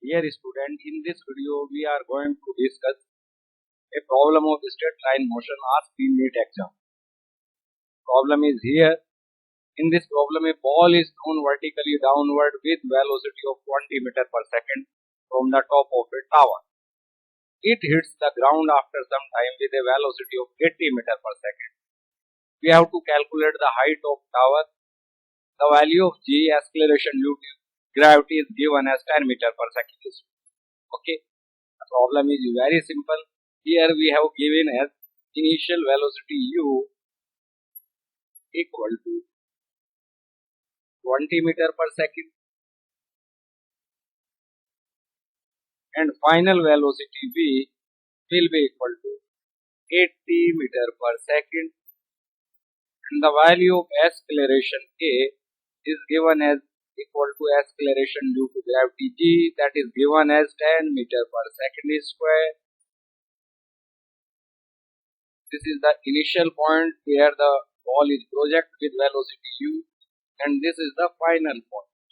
Dear student, in this video we are going to discuss a problem of straight line motion asked in NEET exam. Problem is here. In this problem, a ball is thrown vertically downward with velocity of 20 meter per second from the top of a tower. It hits the ground after some time with a velocity of 80 meter per second. We have to calculate the height of tower. The value of G acceleration due to gravity is given as 10 meter per second. Okay, the problem is very simple. Here we have given as initial velocity u equal to 20 meter per second and final velocity v will be equal to 80 meter per second, and the value of acceleration a is given as equal to acceleration due to gravity g, that is given as 10 meter per second square. This is the initial point where the ball is projected with velocity u, and this is the final point.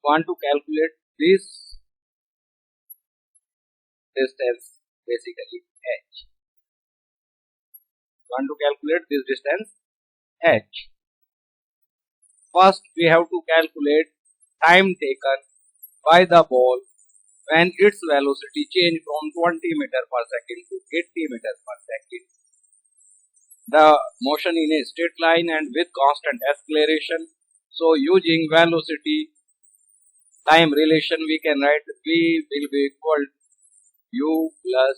Want to calculate this distance, basically h. Want to calculate this distance h. First we have to calculate time taken by the ball when its velocity changed from 20 meter per second to 80 meter per second. The motion in a straight line and with constant acceleration. So using velocity time relation, we can write v will be equal to u plus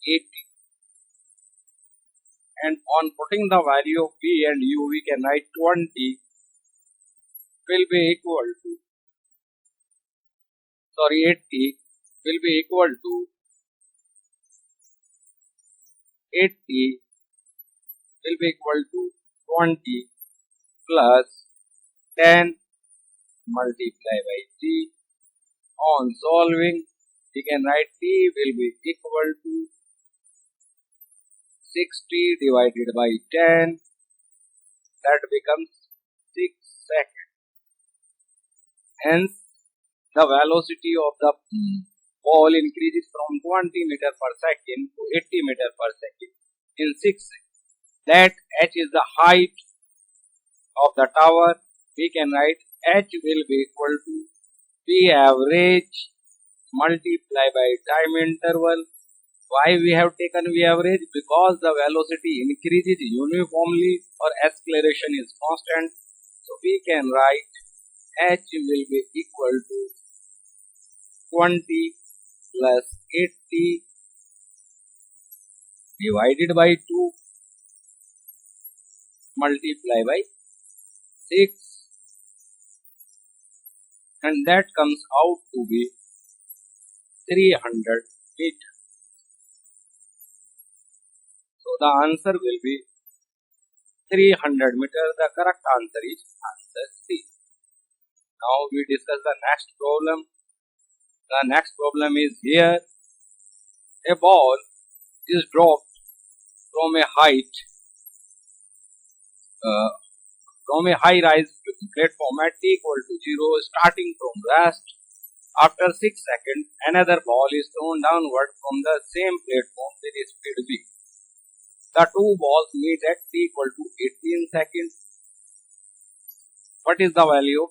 80, and on putting the value of v and u, we can write 20 will be equal to 80 will be equal to 80 will be equal to 20 plus 10 multiplied by t. On solving, we can write t will be equal to 60 divided by 10, that becomes 6 seconds. Hence, the velocity of the ball increases from 20 meter per second to 80 meter per second in 6 seconds. That h is the height of the tower. We can write h will be equal to v average multiplied by time interval. Why we have taken v average? Because the velocity increases uniformly or acceleration is constant. So we can write h will be equal to 20 plus 80 divided by 2 multiplied by 6, and that comes out to be 300 meters. So the answer will be 300 meters. The correct answer is answer C. Now we discuss the next problem. The next problem is here. A ball is dropped from a high rise platform at t equal to 0, starting from rest. After 6 seconds, another ball is thrown downward from the same platform with speed v. The two balls meet at t equal to 18 seconds. What is the value?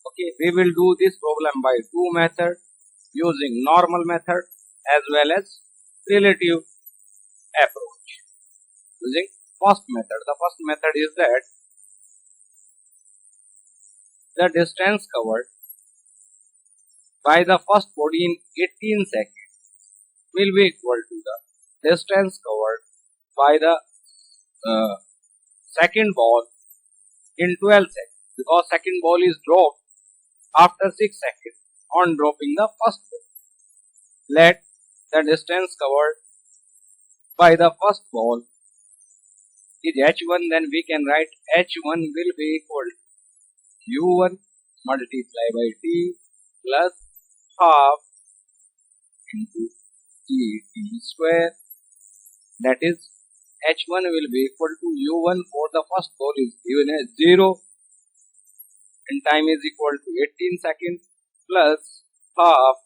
Okay, we will do this problem by two methods, using normal method as well as relative approach. Using first method. The first method is that the distance covered by the first body in 18 seconds will be equal to the distance covered by the second ball in 12 seconds, because second ball is dropped after 6 seconds on dropping the first ball. Let the distance covered by the first ball is h1, then we can write h1 will be equal to u1 multiplied by t plus half into t square, that is h1 will be equal to u1 for the first ball is given as 0 and time is equal to 18 seconds plus half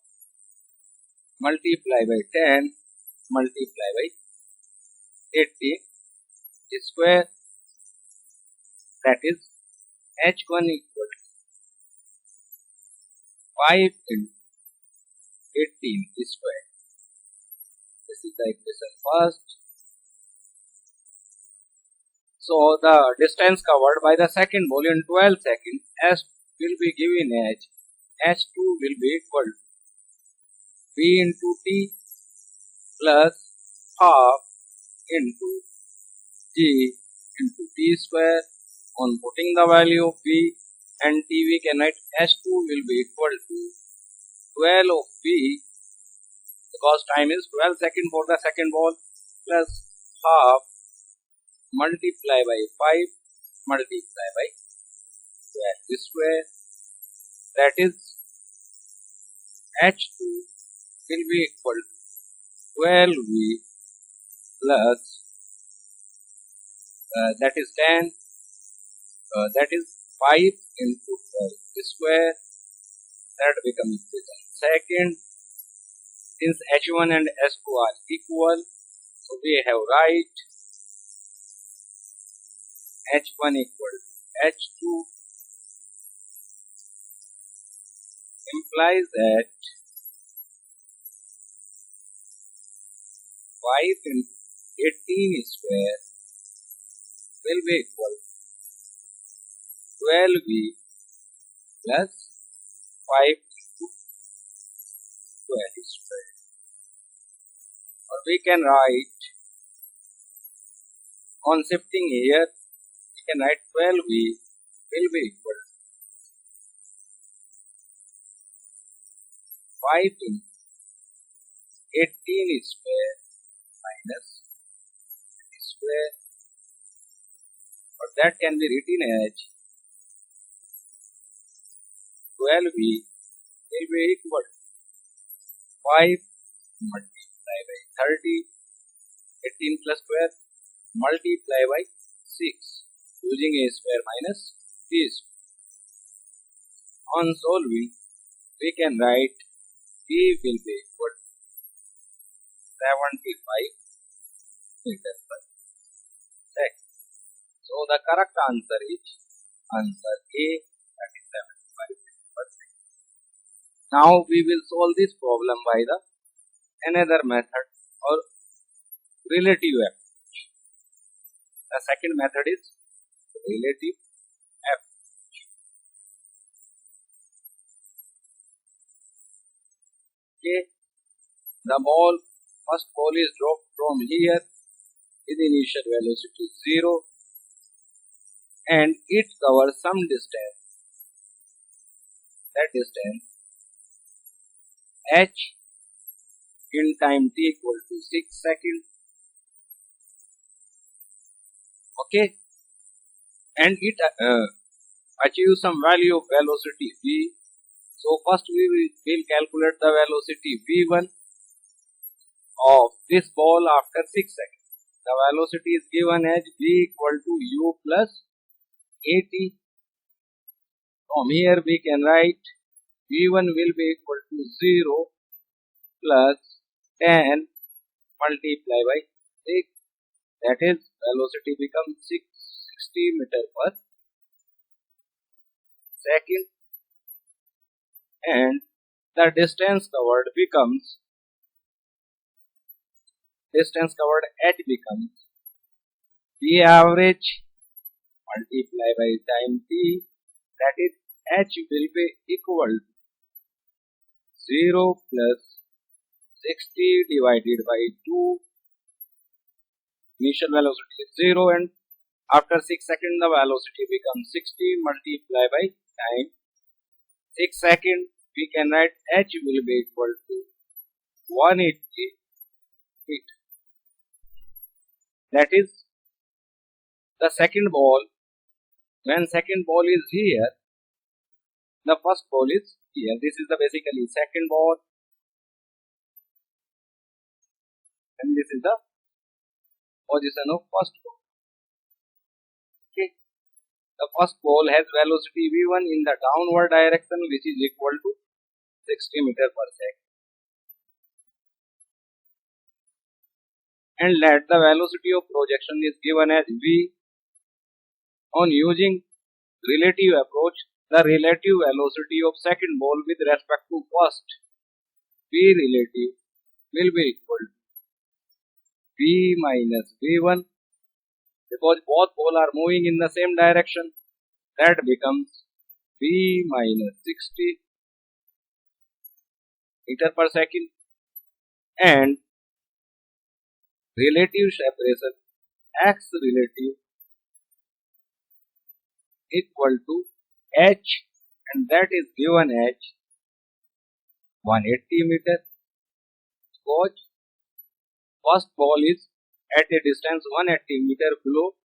multiply by 10 multiply by 80 square, that is h1 equal to 5 into 18 square. This is the equation first. So the distance covered by the second ball in 12 seconds S will be given as h2 will be equal to v into t plus half into g into t square. On putting the value of v and t, we can write h2 will be equal to 12 of v, because time is 12 seconds for the second ball, plus half multiply by 5 multiply by 12 square, that is h2 will be equal to 12v plus that is 10, that is 5 into 12 square, that becomes equation second. Since h1 and h2 are equal, so we have write h1 equal to h2 implies that 5 into 18 square will be equal to 12v plus 5 into 12 square. Or we can write, on shifting here, we can write 12v will be equal to 5 into 18 square minus square, or that can be written as 12v will be equal to 5 multiply by 30, 18 plus square multiply by 6 using a square minus b square. On solving, we can write b will be equal to 75 meters per second. So the correct answer is answer A, that is 75 meters per second. Now we will solve this problem by the another method or relative approach. The second method is relative approach. Okay, the first ball is dropped from here with initial velocity 0 and it covers some distance. That distance h in time t equal to 6 seconds. Okay, and it achieves some value of velocity v. So first we will calculate the velocity v1 of this ball after 6 seconds. The velocity is given as v equal to u plus at. From here we can write v1 will be equal to 0 plus 10 multiplied by 6, that is velocity becomes 60 meter per second, and the distance covered h becomes v average multiplied by time t, that is h will be equal to 0 plus 60 divided by 2. Initial velocity is 0 and after 6 seconds the velocity becomes 60 multiplied by time 6 seconds. We can write h will be equal to 180 feet. That is the second ball. When second ball is here, the first ball is here. This is the basically second ball, and this is the position of first ball. Okay, the first ball has velocity v1 in the downward direction, which is equal to 60 meter per second. And let the velocity of projection is given as v. On using relative approach, the relative velocity of second ball with respect to first v relative will be equal to v minus v1, because both balls are moving in the same direction. That becomes v minus 60 meter per second, and relative separation x relative equal to h, and that is given as 180 meter, because first ball is at a distance 180 meter below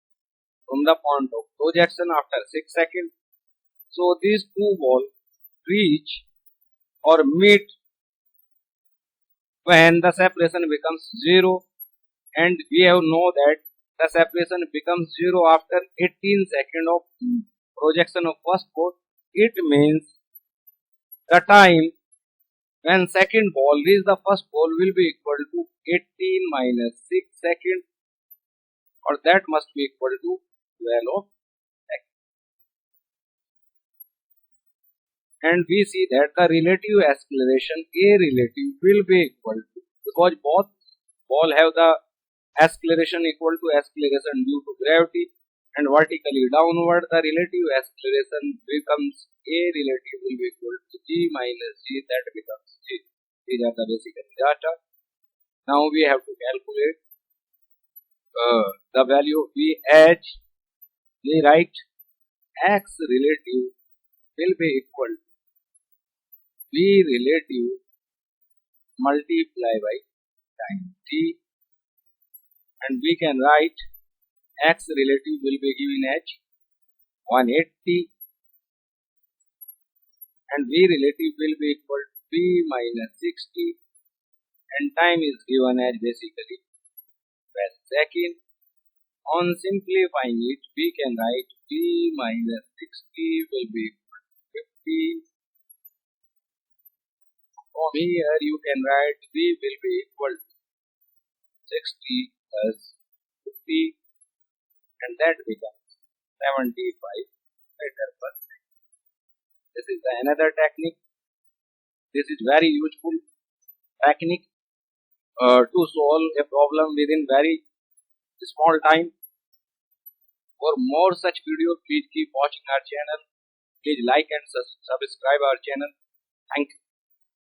from the point of projection after 6 seconds. So these two balls reach or meet when the separation becomes 0, and we have know that the separation becomes 0 after 18 seconds of projection of first ball. It means the time when second ball reach the first ball will be equal to 18 minus 6 seconds, or that must be equal to 12 of seconds. And we see that the relative acceleration A relative will be equal to, because both ball have the acceleration equal to acceleration due to gravity, and vertically downward the relative acceleration becomes A relative will be equal to G minus G, that becomes G. These are the basic data. Now we have to calculate the value of VH. We write x relative will be equal to V relative multiplied by time t, and we can write x relative will be given as 180, and V relative will be equal to V minus 60, and time is given as basically 12 seconds. On simplifying it, we can write V minus 60 will be equal to 50. From here you can write V will be equal to 60 plus 50, and that becomes 75 meter per second. This is another technique. This is very useful technique to solve a problem within very small time. For more such videos, please keep watching our channel. Please like and subscribe our channel. Thank you.